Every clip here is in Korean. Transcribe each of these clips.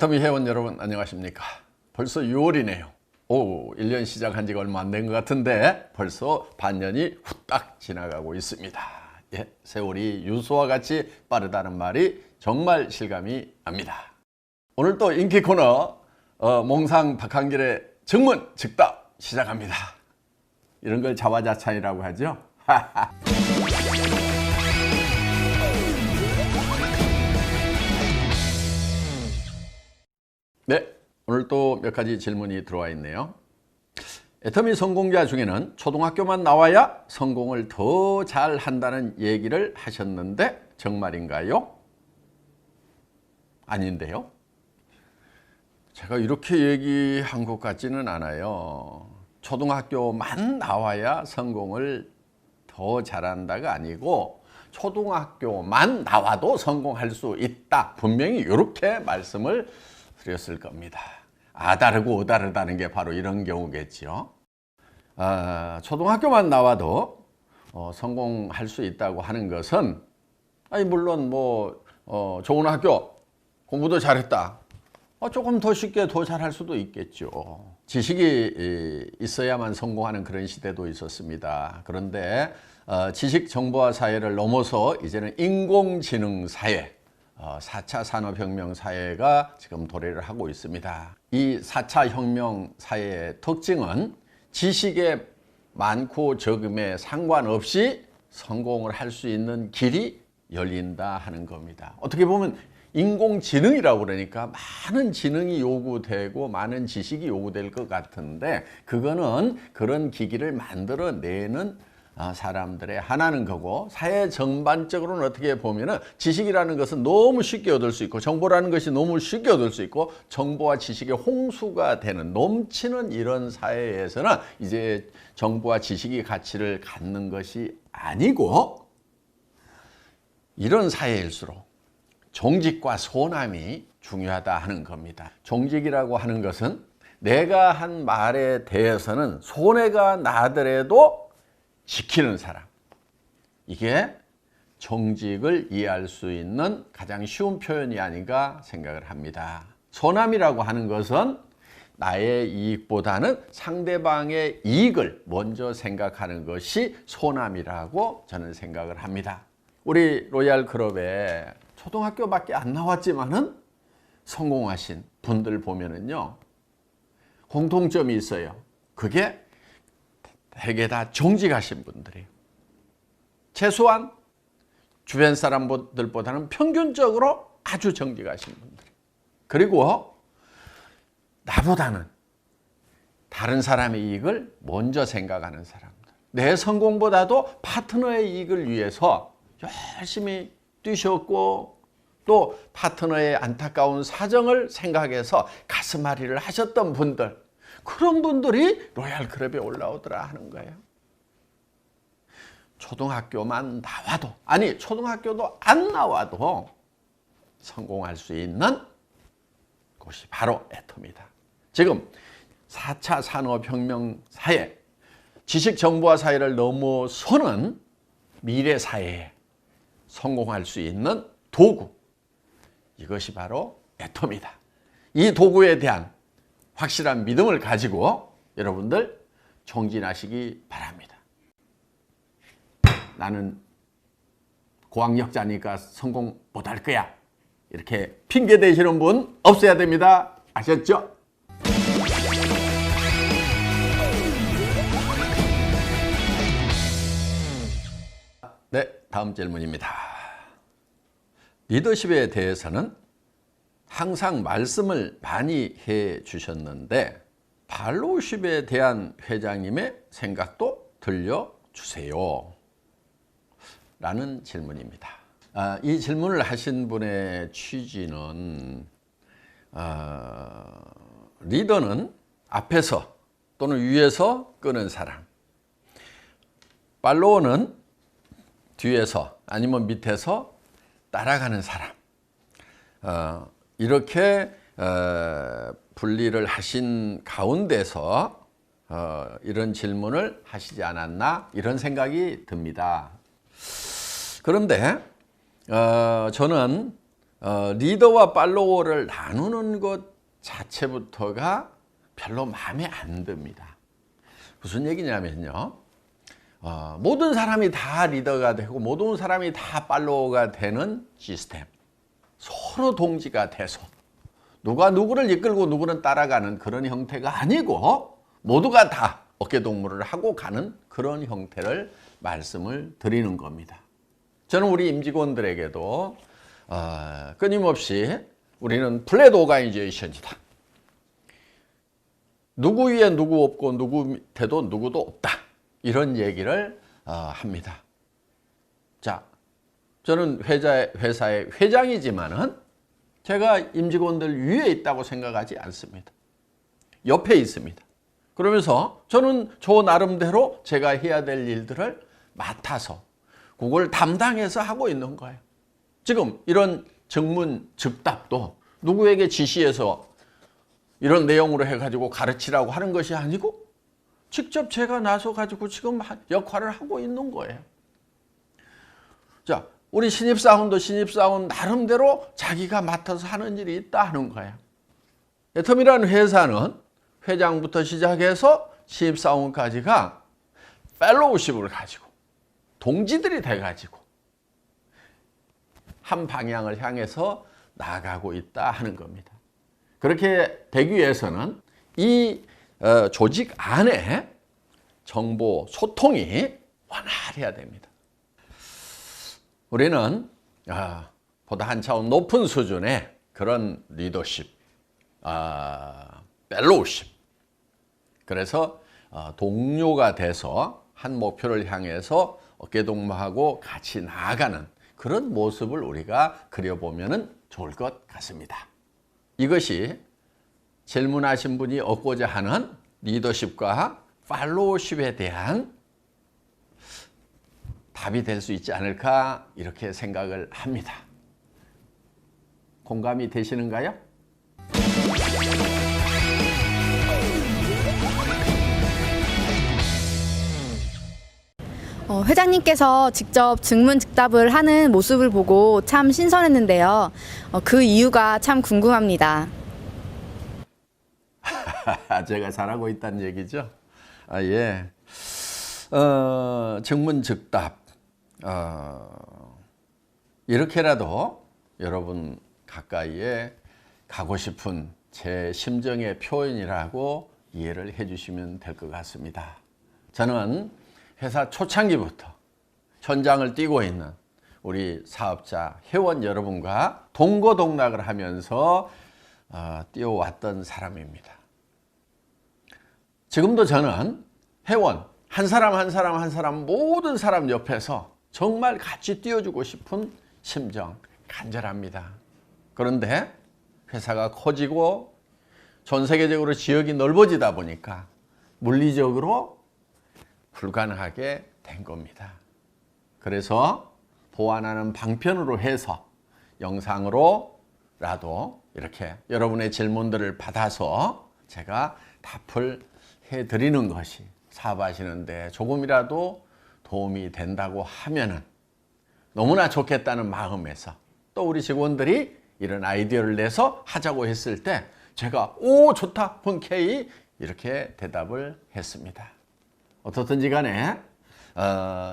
애터미 회원 여러분 안녕하십니까? 벌써 6월이네요. 오, 1년 시작한 지가 얼마 안 된 것 같은데 벌써 반년이 후딱 지나가고 있습니다. 예, 세월이 유수와 같이 빠르다는 말이 정말 실감이 납니다. 오늘 또 인기 코너 몽상 박한길의 정문 즉답 시작합니다. 이런 걸 자화자찬이라고 하죠. 네, 오늘 또 몇 가지 질문이 들어와 있네요. 애터미 성공자 중에는 초등학교만 나와야 성공을 더 잘한다는 얘기를 하셨는데 정말인가요? 아닌데요. 제가 이렇게 얘기한 것 같지는 않아요. 초등학교만 나와야 성공을 더 잘한다가 아니고 초등학교만 나와도 성공할 수 있다. 분명히 이렇게 말씀을 드렸을 겁니다. 아다르고 오다르다는 게 바로 이런 경우겠죠. 초등학교만 나와도 성공할 수 있다고 하는 것은 물론 좋은 학교 공부도 잘했다. 조금 더 쉽게 더 잘할 수도 있겠죠. 지식이 있어야만 성공하는 그런 시대도 있었습니다. 그런데 지식 정보화 사회를 넘어서 이제는 인공지능 사회, 4차 산업혁명 사회가 지금 도래를 하고 있습니다. 이 4차 혁명 사회의 특징은 지식의 많고 적음에 상관없이 성공을 할 수 있는 길이 열린다 하는 겁니다. 어떻게 보면 인공지능이라고 그러니까 많은 지능이 요구되고 많은 지식이 요구될 것 같은데 그거는 그런 기기를 만들어내는 사람들의 하나는 거고, 사회 전반적으로는 어떻게 보면은 지식이라는 것은 너무 쉽게 얻을 수 있고 정보라는 것이 너무 쉽게 얻을 수 있고 정보와 지식의 홍수가 되는 넘치는 이런 사회에서는 이제 정보와 지식이 가치를 갖는 것이 아니고, 이런 사회일수록 종직과 소남이 중요하다 하는 겁니다. 종직이라고 하는 것은 내가 한 말에 대해서는 손해가 나더라도 지키는 사람. 이게 정직을 이해할 수 있는 가장 쉬운 표현이 아닌가 생각을 합니다. 소남이라고 하는 것은 나의 이익보다는 상대방의 이익을 먼저 생각하는 것이 소남이라고 저는 생각을 합니다. 우리 로얄 클럽에 초등학교밖에 안 나왔지만은 성공하신 분들 보면은요, 공통점이 있어요. 그게 되게 다 정직하신 분들이에요. 최소한 주변 사람들보다는 평균적으로 아주 정직하신 분들. 그리고 나보다는 다른 사람의 이익을 먼저 생각하는 사람들. 내 성공보다도 파트너의 이익을 위해서 열심히 뛰셨고 또 파트너의 안타까운 사정을 생각해서 가슴앓이를 하셨던 분들, 그런 분들이 로얄 클럽에 올라오더라 하는 거예요. 초등학교만 나와도, 아니 초등학교도 안 나와도 성공할 수 있는 곳이 바로 애터미다. 지금 4차 산업혁명 사회, 지식정보화 사회를 넘어서는 미래 사회에 성공할 수 있는 도구, 이것이 바로 애터미다. 이 도구에 대한 확실한 믿음을 가지고 여러분들 총진하시기 바랍니다. 나는 고학력자니까 성공 못할 거야, 이렇게 핑계 대시는 분 없어야 됩니다. 아셨죠? 네, 다음 질문입니다. 리더십에 대해서는 항상 말씀을 많이 해 주셨는데 팔로우십에 대한 회장님의 생각도 들려주세요 라는 질문입니다. 이 질문을 하신 분의 취지는 리더는 앞에서 또는 위에서 끄는 사람, 팔로워는 뒤에서 아니면 밑에서 따라가는 사람, 이렇게 분리를 하신 가운데서 이런 질문을 하시지 않았나 이런 생각이 듭니다. 그런데 저는 리더와 팔로워를 나누는 것 자체부터가 별로 마음에 안 듭니다. 무슨 얘기냐면요. 모든 사람이 다 리더가 되고 모든 사람이 다 팔로워가 되는 시스템. 서로 동지가 돼서 누가 누구를 이끌고 누구는 따라가는 그런 형태가 아니고 모두가 다 어깨동무를 하고 가는 그런 형태를 말씀을 드리는 겁니다. 저는 우리 임직원들에게도 끊임없이 우리는 플랫 오가니제이션이다. 누구 위에 누구 없고 누구 밑에도 누구도 없다. 이런 얘기를 합니다. 자, 저는 회사의 회장이지만은 제가 임직원들 위에 있다고 생각하지 않습니다. 옆에 있습니다. 그러면서 저는 저 나름대로 제가 해야 될 일들을 맡아서 그걸 담당해서 하고 있는 거예요. 지금 이런 증문즉답도 누구에게 지시해서 이런 내용으로 해가지고 가르치라고 하는 것이 아니고 직접 제가 나서가지고 지금 역할을 하고 있는 거예요. 자, 우리 신입사원도 신입사원 나름대로 자기가 맡아서 하는 일이 있다 하는 거예요. 애텀이라는 회사는 회장부터 시작해서 신입사원까지가 펠로우십을 가지고 동지들이 돼가지고 한 방향을 향해서 나아가고 있다 하는 겁니다. 그렇게 되기 위해서는 이 조직 안에 정보 소통이 원활해야 됩니다. 우리는 보다 한 차원 높은 수준의 그런 리더십, 펠로우십. 그래서 동료가 돼서 한 목표를 향해서 어깨동무하고 같이 나아가는 그런 모습을 우리가 그려보면 좋을 것 같습니다. 이것이 질문하신 분이 얻고자 하는 리더십과 팔로우십에 대한 답이 될 수 있지 않을까 이렇게 생각을 합니다. 공감이 되시는가요? 회장님께서 직접 증문즉답을 하는 모습을 보고 참 신선했는데요. 그 이유가 참 궁금합니다. 제가 잘하고 있다는 얘기죠? 예. 증문즉답. 이렇게라도 여러분 가까이에 가고 싶은 제 심정의 표현이라고 이해를 해주시면 될 것 같습니다. 저는 회사 초창기부터 현장을 뛰고 있는 우리 사업자, 회원 여러분과 동거동락을 하면서 뛰어왔던 사람입니다. 지금도 저는 회원 한 사람 한 사람 한 사람 모든 사람 옆에서 정말 같이 뛰어주고 싶은 심정 간절합니다. 그런데 회사가 커지고 전 세계적으로 지역이 넓어지다 보니까 물리적으로 불가능하게 된 겁니다. 그래서 보완하는 방편으로 해서 영상으로라도 이렇게 여러분의 질문들을 받아서 제가 답을 해드리는 것이 사업하시는데 조금이라도 도움이 된다고 하면은 너무나 좋겠다는 마음에서 또 우리 직원들이 이런 아이디어를 내서 하자고 했을 때 제가 오 좋다 흔쾌히 이렇게 대답을 했습니다. 어떻든지 간에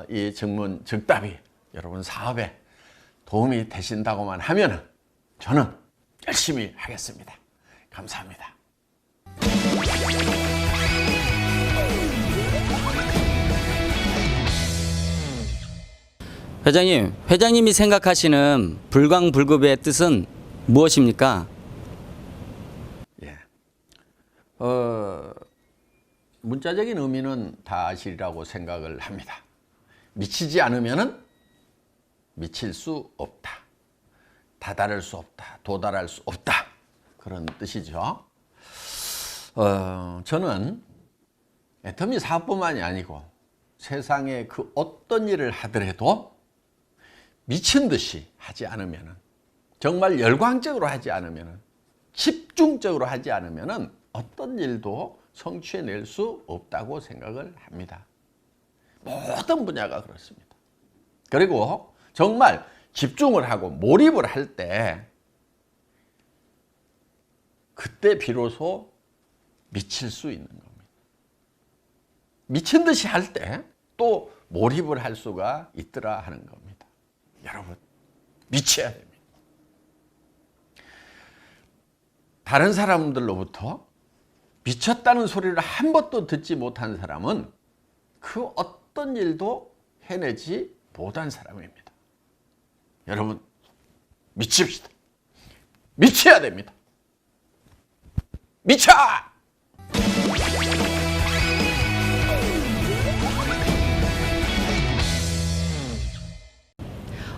이 증문즉답이 여러분 사업에 도움이 되신다고만 하면 저는 열심히 하겠습니다. 감사합니다. 회장님, 회장님이 생각하시는 불광불급의 뜻은 무엇입니까? 예. 문자적인 의미는 다 아시리라고 생각을 합니다. 미치지 않으면은 미칠 수 없다. 다다를 수 없다. 도달할 수 없다. 그런 뜻이죠. 저는 애터미 사업뿐만이 아니고 세상에 그 어떤 일을 하더라도 미친 듯이 하지 않으면은 정말 열광적으로 하지 않으면은 집중적으로 하지 않으면은 어떤 일도 성취해낼 수 없다고 생각을 합니다. 모든 분야가 그렇습니다. 그리고 정말 집중을 하고 몰입을 할 때 그때 비로소 미칠 수 있는 겁니다. 미친 듯이 할 때 또 몰입을 할 수가 있더라 하는 겁니다. 여러분, 미쳐야 됩니다. 다른 사람들로부터 미쳤다는 소리를 한 번도 듣지 못한 사람은 그 어떤 일도 해내지 못한 사람입니다. 여러분, 미칩시다. 미쳐야 됩니다. 미쳐!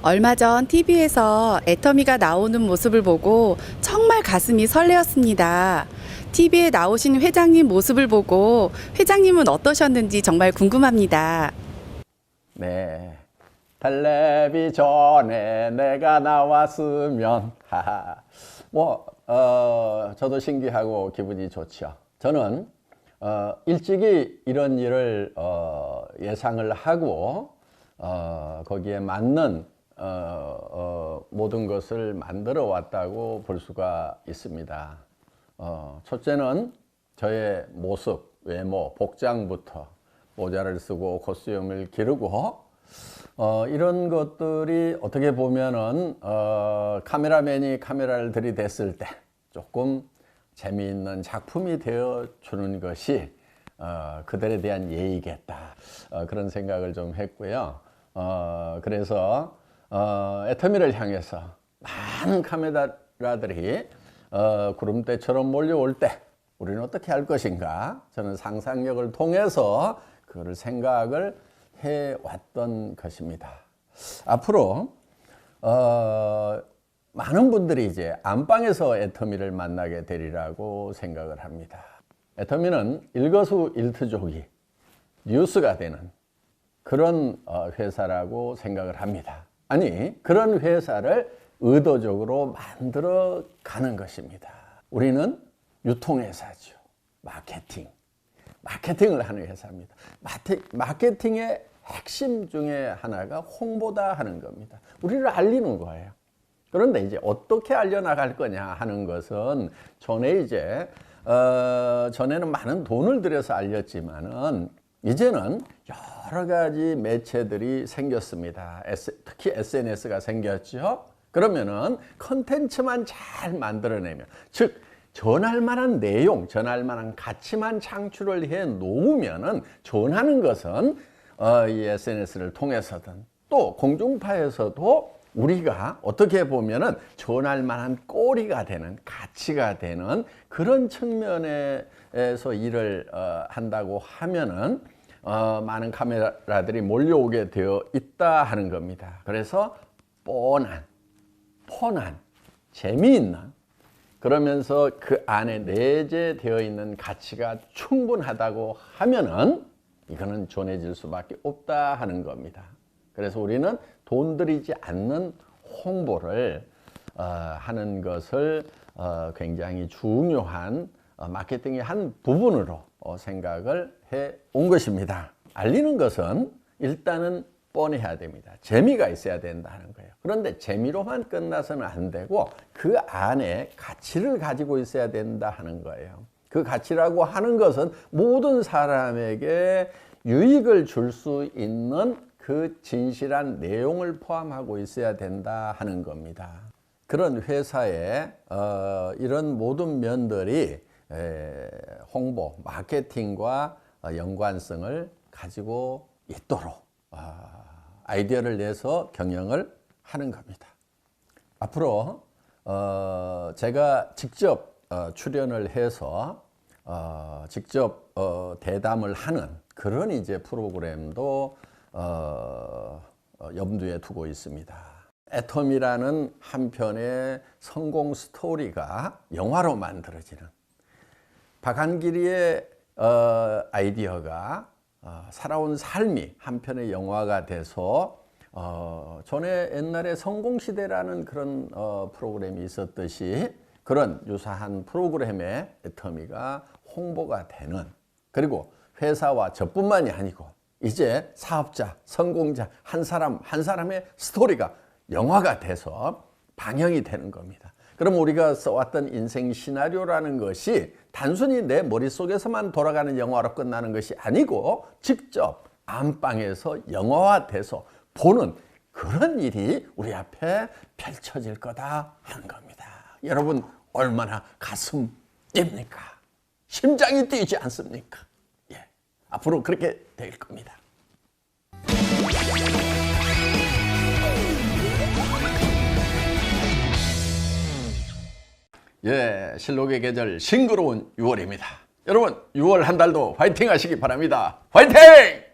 얼마 전 TV에서 애터미가 나오는 모습을 보고 정말 가슴이 설레었습니다. TV에 나오신 회장님 모습을 보고 회장님은 어떠셨는지 정말 궁금합니다. 네. 텔레비전에 내가 나왔으면 저도 신기하고 기분이 좋죠. 저는 일찍이 이런 일을 예상을 하고 거기에 맞는 모든 것을 만들어 왔다고 볼 수가 있습니다. 첫째는 저의 모습, 외모, 복장부터 모자를 쓰고 콧수염을 기르고 이런 것들이 어떻게 보면은 카메라맨이 카메라를 들이댔을 때 조금 재미있는 작품이 되어주는 것이 그들에 대한 예의겠다, 그런 생각을 좀 했고요. 그래서 애터미를 향해서 많은 카메라들이 구름대처럼 몰려올 때 우리는 어떻게 할 것인가, 저는 상상력을 통해서 그걸 생각을 해왔던 것입니다. 앞으로 많은 분들이 이제 안방에서 애터미를 만나게 되리라고 생각을 합니다. 애터미는 일거수일투족이 뉴스가 되는 그런 회사라고 생각을 합니다. 아니, 그런 회사를 의도적으로 만들어 가는 것입니다. 우리는 유통회사죠. 마케팅을 하는 회사입니다. 마케팅의 핵심 중에 하나가 홍보다 하는 겁니다. 우리를 알리는 거예요. 그런데 이제 어떻게 알려나갈 거냐 하는 것은 전에는 많은 돈을 들여서 알렸지만은 이제는 여러 가지 매체들이 생겼습니다. 특히 SNS가 생겼죠. 그러면은 컨텐츠만 잘 만들어내면, 즉 전할 만한 내용, 전할 만한 가치만 창출을 해 놓으면은 전하는 것은 이 SNS를 통해서든 또 공중파에서도 우리가 어떻게 보면은 전할 만한 꼬리가 되는, 가치가 되는 그런 측면에서 일을 한다고 하면은 많은 카메라들이 몰려오게 되어 있다 하는 겁니다. 그래서 뻔한, 재미있는, 그러면서 그 안에 내재되어 있는 가치가 충분하다고 하면은 이거는 전해질 수밖에 없다 하는 겁니다. 그래서 우리는 돈 들이지 않는 홍보를 하는 것을 굉장히 중요한 마케팅의 한 부분으로 생각을 해 온 것입니다. 알리는 것은 일단은 뻔해야 됩니다. 재미가 있어야 된다는 거예요. 그런데 재미로만 끝나서는 안 되고 그 안에 가치를 가지고 있어야 된다 하는 거예요. 그 가치라고 하는 것은 모든 사람에게 유익을 줄 수 있는 그 진실한 내용을 포함하고 있어야 된다 하는 겁니다. 그런 회사에 이런 모든 면들이 홍보, 마케팅과 연관성을 가지고 있도록 아이디어를 내서 경영을 하는 겁니다. 앞으로 제가 직접 출연을 해서 직접 대담을 하는 그런 이제 프로그램도 염두에 두고 있습니다. 애터미라는 한 편의 성공 스토리가 영화로 만들어지는, 박한길이의 아이디어가 살아온 삶이 한 편의 영화가 돼서 전에 옛날에 성공시대라는 그런 프로그램이 있었듯이 그런 유사한 프로그램에 애터미가 홍보가 되는, 그리고 회사와 저뿐만이 아니고 이제 사업자, 성공자 한 사람의 스토리가 영화가 돼서 방영이 되는 겁니다. 그럼 우리가 써왔던 인생 시나리오라는 것이 단순히 내 머릿속에서만 돌아가는 영화로 끝나는 것이 아니고 직접 안방에서 영화화돼서 보는 그런 일이 우리 앞에 펼쳐질 거다 하는 겁니다. 여러분 얼마나 가슴 뜁니까? 심장이 뛰지 않습니까? 예, 앞으로 그렇게 될 겁니다. 예, 실록의 계절 싱그러운 6월입니다. 여러분 6월 한 달도 화이팅 하시기 바랍니다. 화이팅!